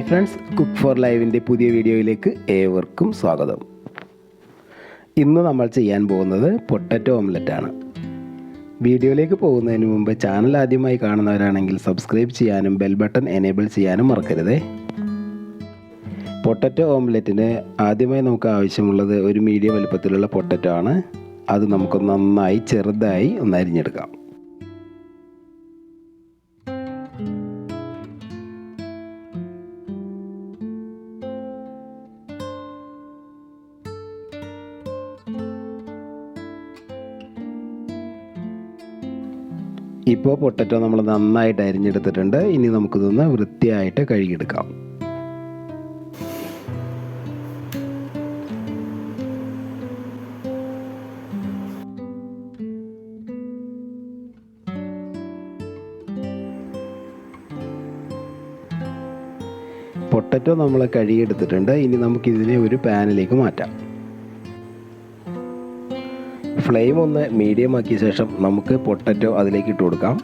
Hi friends, cook four ലൈവിൻ്റെ പുതിയ വീഡിയോയിലേക്ക് ഏവർക്കും സ്വാഗതം. ഇന്ന് നമ്മൾ ചെയ്യാൻ പോകുന്നത് പൊട്ടറ്റോ ഓംലെറ്റാണ്. വീഡിയോയിലേക്ക് പോകുന്നതിന് മുമ്പ് ചാനൽ ആദ്യമായി കാണുന്നവരാണെങ്കിൽ സബ്സ്ക്രൈബ് ചെയ്യാനും ബെൽ ബട്ടൺ എനേബിൾ ചെയ്യാനും മറക്കരുതേ. പൊട്ടറ്റോ ഓംലെറ്റിന് ആദ്യമായി നമുക്ക് ആവശ്യമുള്ളത് ഒരു മീഡിയം വലുപ്പത്തിലുള്ള പൊട്ടറ്റോ ആണ്. അത് നമുക്ക് നന്നായി ചെറുതായി ഒന്ന് അരിഞ്ഞെടുക്കാം. ഇപ്പോൾ പൊട്ടറ്റോ നമ്മൾ നന്നായിട്ട് അരിഞ്ഞെടുത്തിട്ടുണ്ട്. ഇനി നമുക്കിതൊന്ന് വൃത്തിയായിട്ട് കഴുകിയെടുക്കാം. പൊട്ടറ്റോ നമ്മൾ കഴുകിയെടുത്തിട്ടുണ്ട്. ഇനി നമുക്കിതിനെ ഒരു പാനിലേക്ക് മാറ്റാം. ഫ്ലെയിം ഒന്ന് മീഡിയം ആക്കിയ ശേഷം നമുക്ക് പൊട്ടറ്റോ അതിലേക്ക് ഇട്ട് കൊടുക്കാം.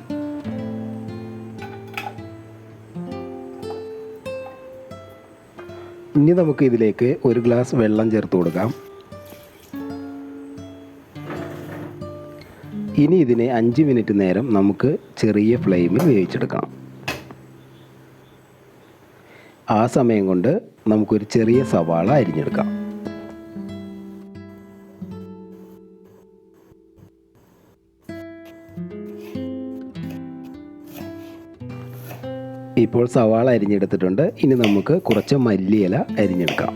ഇനി നമുക്ക് ഇതിലേക്ക് ഒരു ഗ്ലാസ് വെള്ളം ചേർത്ത് കൊടുക്കാം. ഇനി ഇതിനെ 5 മിനിറ്റ് നേരം നമുക്ക് ചെറിയ ഫ്ലെയിമിൽ വേവിച്ചെടുക്കണം. ആ സമയം കൊണ്ട് നമുക്കൊരു ചെറിയ സവാള അരിഞ്ഞെടുക്കാം. ഇപ്പോൾ സവാള അരിഞ്ഞെടുത്തിട്ടുണ്ട്. ഇനി നമുക്ക് കുറച്ച് മല്ലിയില അരിഞ്ഞെടുക്കാം.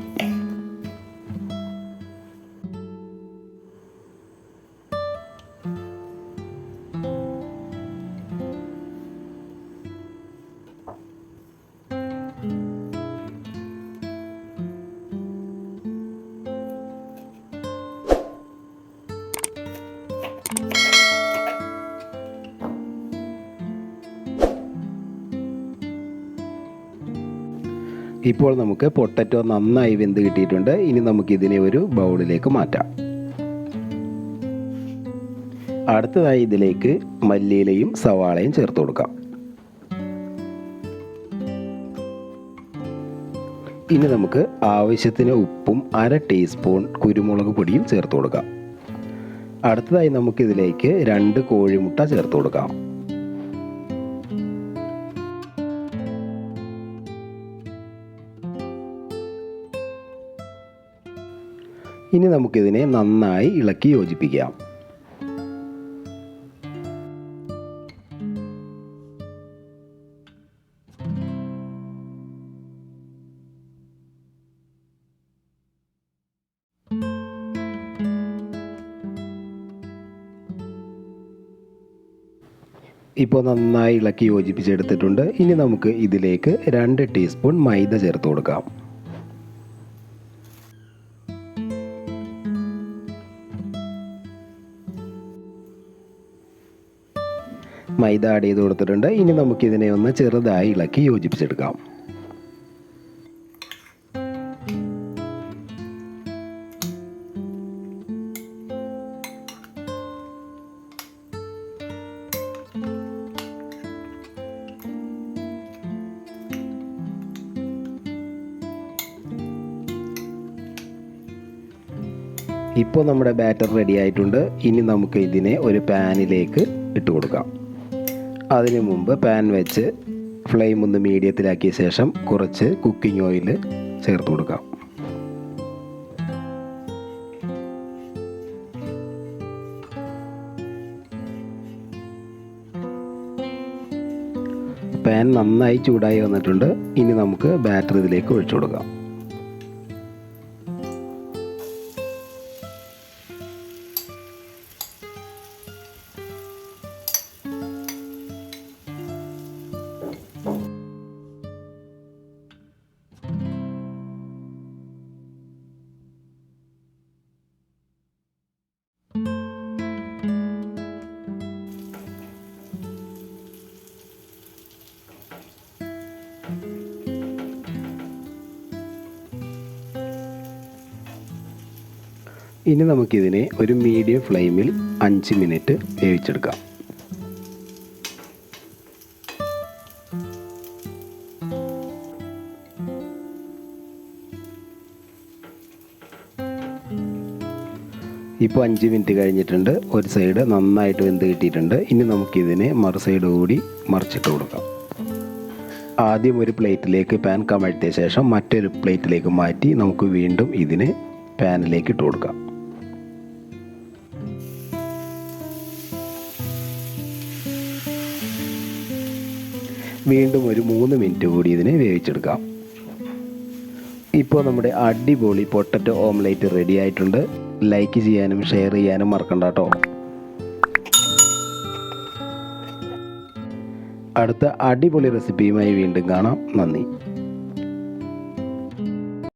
ഇപ്പോൾ നമുക്ക് പൊട്ടറ്റോ നന്നായി വെന്ത് കിട്ടിയിട്ടുണ്ട്. ഇനി നമുക്കിതിനെ ഒരു ബൗളിലേക്ക് മാറ്റാം. അടുത്തതായി ഇതിലേക്ക് മല്ലിയിലയും സവാളയും ചേർത്ത് കൊടുക്കാം. ഇനി നമുക്ക് ആവശ്യത്തിന് ഉപ്പും 1/2 ടീസ്പൂൺ കുരുമുളക് പൊടിയും ചേർത്ത് കൊടുക്കാം. അടുത്തതായി നമുക്കിതിലേക്ക് 2 കോഴിമുട്ട ചേർത്ത് കൊടുക്കാം. ഇനി നമുക്കിതിനെ നന്നായി ഇളക്കി യോജിപ്പിക്കാം. ഇപ്പോൾ നന്നായി ഇളക്കി യോജിപ്പിച്ചെടുത്തിട്ടുണ്ട്. ഇനി നമുക്ക് ഇതിലേക്ക് 2 ടീസ്പൂൺ മൈദ ചേർത്ത് കൊടുക്കാം. മൈദ ആഡ് ചെയ്ത് കൊടുത്തിട്ടുണ്ട്. ഇനി നമുക്കിതിനെ ഒന്ന് ചെറുതായി ഇളക്കി യോജിപ്പിച്ചെടുക്കാം. ഇപ്പോൾ നമ്മുടെ ബാറ്റർ റെഡി ആയിട്ടുണ്ട്. ഇനി നമുക്ക് ഇതിനെ ഒരു പാനിലേക്ക് ഇട്ട് കൊടുക്കാം. അതിനു മുമ്പ് പാൻ വെച്ച് ഫ്ലെയിം ഒന്ന് മീഡിയത്തിലാക്കിയ ശേഷം കുറച്ച് കുക്കിംഗ് ഓയിൽ ചേർത്ത് കൊടുക്കാം. പാൻ നന്നായി ചൂടായി വന്നിട്ടുണ്ട്. ഇനി നമുക്ക് ബാറ്റർ ഇതിലേക്ക് ഒഴിച്ചു കൊടുക്കാം. ഇനി നമുക്കിതിനെ ഒരു മീഡിയം ഫ്ലെയിമിൽ 5 മിനിറ്റ് വേവിച്ചെടുക്കാം. ഇപ്പോൾ 5 മിനിറ്റ് കഴിഞ്ഞിട്ടുണ്ട്. ഒരു സൈഡ് നന്നായിട്ട് വെന്ത് കിട്ടിയിട്ടുണ്ട്. ഇനി നമുക്കിതിനെ മറു സൈഡ് കൂടി മറിച്ചിട്ട് കൊടുക്കാം. ആദ്യം ഒരു പ്ലേറ്റിലേക്ക് പാൻ കമഴ്ത്തിയ ശേഷം മറ്റൊരു പ്ലേറ്റിലേക്ക് മാറ്റി നമുക്ക് വീണ്ടും ഇതിനെ പാനിലേക്ക് ഇട്ട് കൊടുക്കാം. വീണ്ടും ഒരു 3 മിനിറ്റ് കൂടി ഇതിനെ വേവിച്ചെടുക്കാം. ഇപ്പോൾ നമ്മുടെ അടിപൊളി പൊട്ടറ്റോ ഓംലേറ്റ് റെഡി ആയിട്ടുണ്ട്. ലൈക്ക് ചെയ്യാനും ഷെയർ ചെയ്യാനും മറക്കണ്ട കേട്ടോ. അടുത്ത അടിപൊളി റെസിപ്പിയുമായി വീണ്ടും കാണാം. നന്ദി.